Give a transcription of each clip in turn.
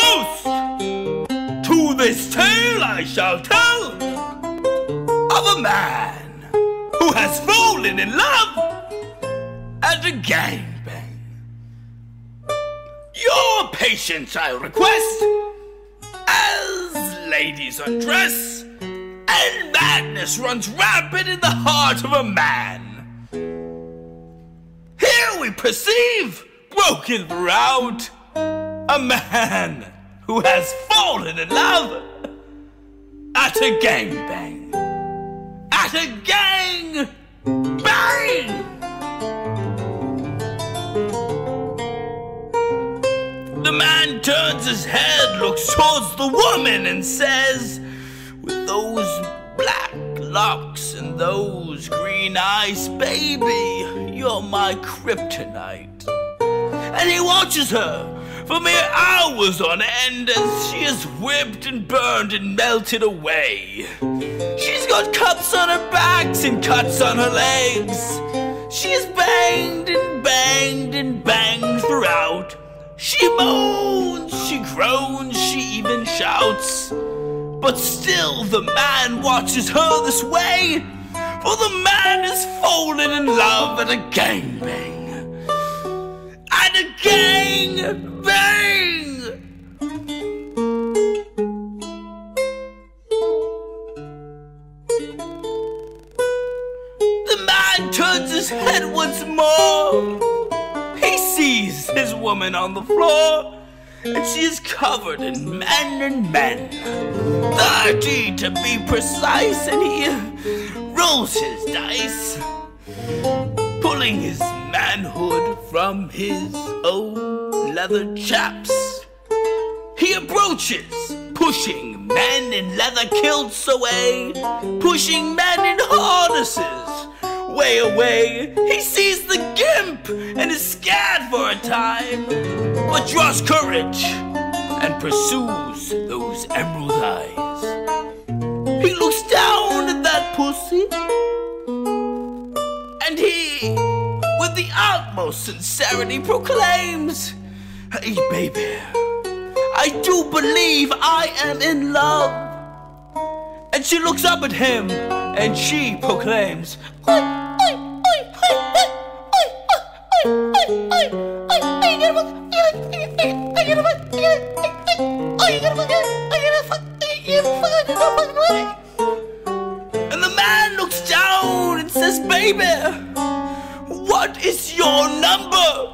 toast to this tale I shall tell of a man who has fallen in love at a gangbang. Your patience I request as ladies undress and madness runs rampant in the heart of a man. Here we perceive, broken throughout, a man who has fallen in love at a gangbang. At a gang bang! The man turns his head, looks towards the woman and says, with those black locks and those green eyes, baby, you're my kryptonite. And he watches her for mere hours on end as she is whipped and burned and melted away. She's got cuts on her backs and cuts on her legs. She's banged and banged and banged throughout. She moans, she groans, she even shouts. But still the man watches her this way, for the man is fallen in love at a gangbang. At a gang bang! The man turns his head once more. He sees his woman on the floor, and she is covered in men and men, 30 to be precise, and he rolls his dice, pulling his manhood from his own leather chaps. He approaches, pushing men in leather kilts away, pushing men in harnesses way away. He sees the gimp and is scared for a time, but draws courage and pursues those emerald eyes. He looks down at that pussy, and he, with the utmost sincerity, proclaims, "Hey baby, I do believe I am in love." And she looks up at him and she proclaims, and the man looks down and says, "Baby, what is your number?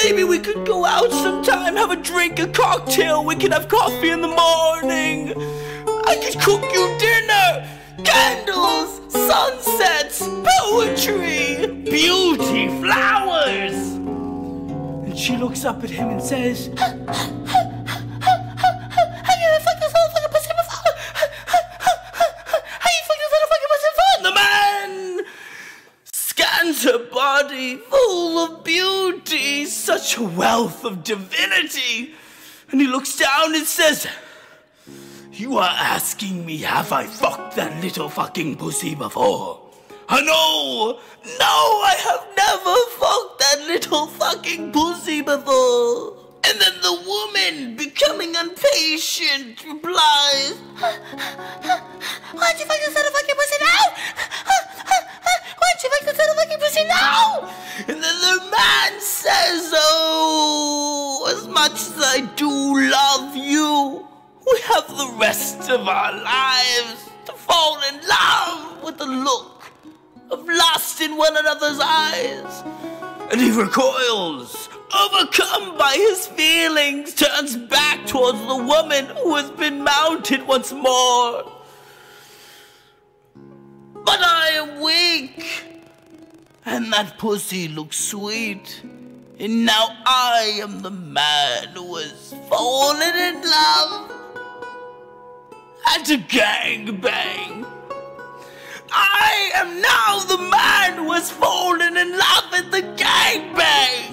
Maybe we could go out sometime, have a drink, a cocktail, we could have coffee in the morning. I could cook you dinner, candles, sunsets, poetry, beauty, flowers." And she looks up at him and says, the man scans her body, full of beauty, such a wealth of divinity. And he looks down and says, "You are asking me, have I fucked that little fucking pussy before? No, I have never fucked that little fucking pussy before." And then the woman, becoming impatient, replies, "Why'd you fuck this little fucking pussy now? Why'd you fuck this little fucking pussy now?" And then the man says, "Oh, as much as I do love you, we have the rest of our lives to fall in love with the look of lust in one another's eyes." And he recoils, overcome by his feelings, turns back towards the woman who has been mounted once more. "But I am weak, and that pussy looks sweet, and now I am the man who has fallen in love at a gangbang. I am now the man who has fallen in love at the gangbang."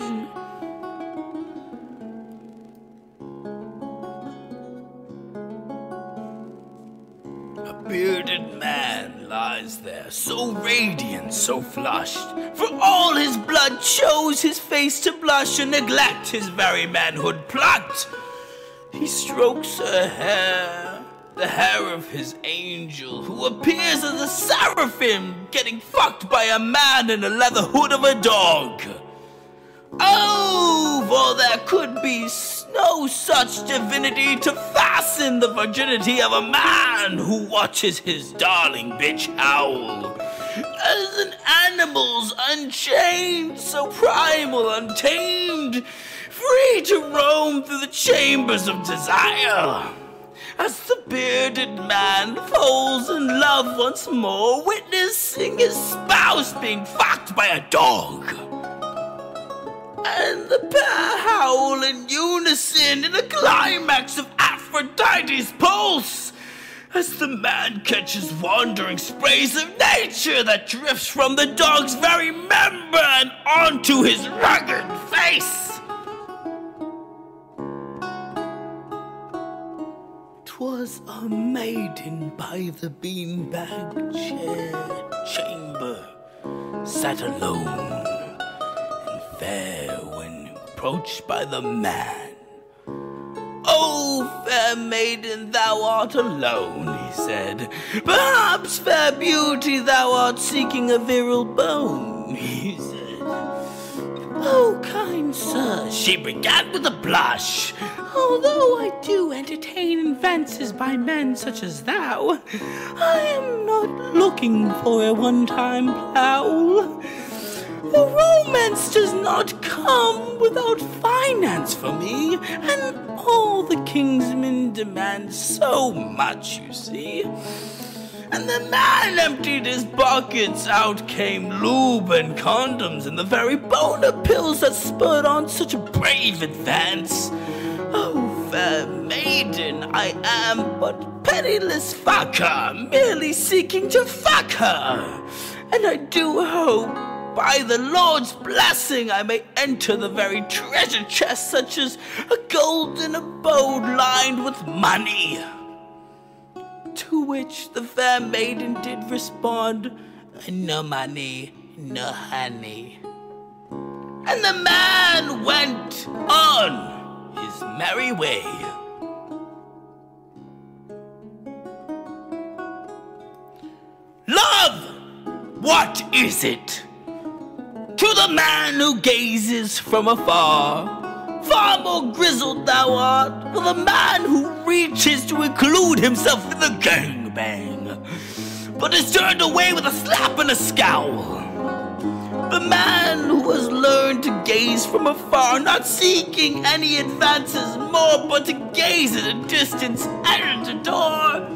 A bearded man lies there, so radiant, so flushed, for all his blood chose his face to blush and neglect his very manhood plucked. He strokes her hair, the hair of his angel, who appears as a seraphim getting fucked by a man in a leather hood of a dog. Oh, for there could be no such divinity to fasten the virginity of a man who watches his darling bitch howl. As an animal's unchained, so primal, untamed, free to roam through the chambers of desire. As the bearded man falls in love once more, witnessing his spouse being fucked by a dog. And the pair howl in unison in a climax of Aphrodite's pulse, as the man catches wandering sprays of nature that drifts from the dog's very member and onto his rugged face. 'Twas a maiden by the beanbag chamber, sat alone and fair when approached by the man. "Oh, fair maiden, thou art alone," he said. "Perhaps, fair beauty, thou art seeking a virile bone," he said. "Oh, kind sir," she began with a blush, "although I do entertain advances by men such as thou, I am not looking for a one-time plow. For romance does not come without finance for me, and all the kingsmen demand so much, you see." And the man emptied his pockets, out came lube and condoms and the very boner pills that spurred on such a brave advance. "Oh, fair maiden, I am but penniless fucker, merely seeking to fuck her. And I do hope, by the Lord's blessing, I may enter the very treasure chest, such as a golden abode lined with money." To which the fair maiden did respond, "No money, no honey." And the man went on his merry way. Love, what is it? To the man who gazes from afar, far more grizzled thou art for the man who reaches to include himself in the gangbang, but is turned away with a slap and a scowl. The man who has learned to gaze from afar, not seeking any advances more, but to gaze at a distance and adore,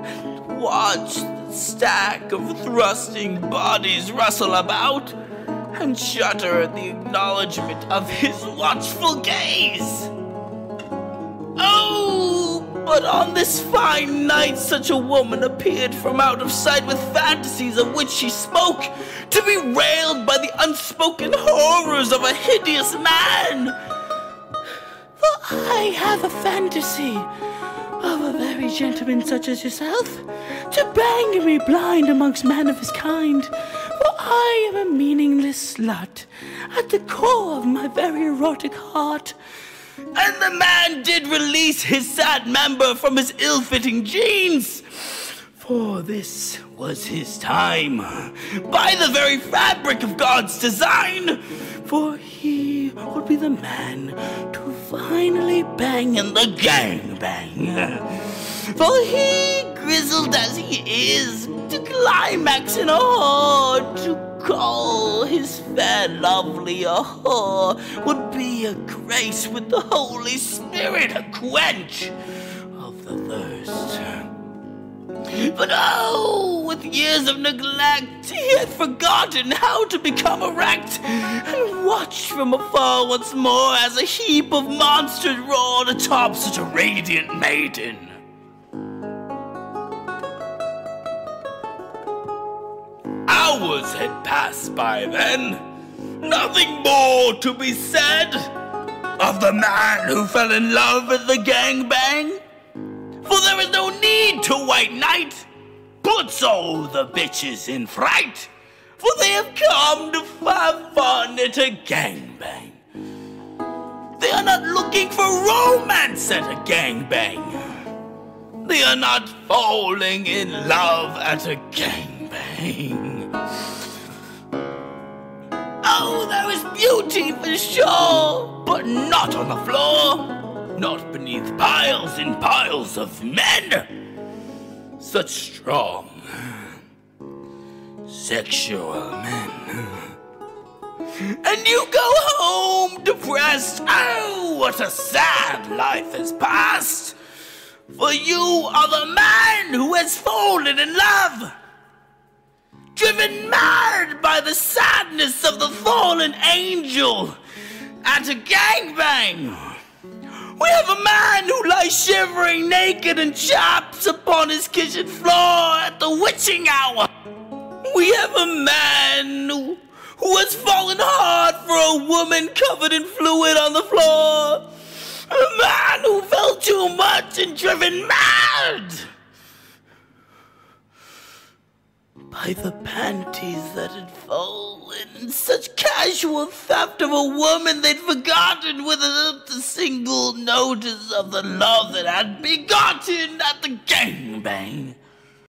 and watch the stack of thrusting bodies rustle about, and shudder at the acknowledgement of his watchful gaze. Oh, but on this fine night such a woman appeared from out of sight with fantasies of which she spoke, to be railed by the unspoken horrors of a hideous man. For I have a fantasy of a very gentleman such as yourself, to bang me blind amongst men of his kind. For I am a meaningless slut at the core of my very erotic heart. And the man did release his sad member from his ill-fitting jeans, for this was his time, by the very fabric of God's design, for he would be the man to finally bang in the gangbang. For he, grizzled as he is, to climax in a whore, to call his fair lovely a whore, would be a grace with the Holy Spirit, a quench of the thirst. But oh, with years of neglect, he had forgotten how to become erect, and watched from afar once more as a heap of monsters roared atop such a radiant maiden. Hours had passed by then, nothing more to be said of the man who fell in love at the gangbang. For there is no need to white knight, puts all the bitches in fright, for they have come to have fun at a gangbang. They are not looking for romance dance at a gangbang. They are not falling in love at a gangbang. Oh, there is beauty for sure, but not on the floor, not beneath piles and piles of men. Such strong, sexual men. And you go home depressed. Oh, what a sad life has passed. For you are the man who has fallen in love, driven mad by the sadness of the fallen angel at a gangbang. We have a man who lies shivering naked and chaps upon his kitchen floor at the witching hour. We have a man who has fallen hard for a woman covered in fluid on the floor. A man who felt too much and driven mad by the panties that had fallen. Such casual theft of a woman they'd forgotten without a single notice of the love that had begotten at the gangbang.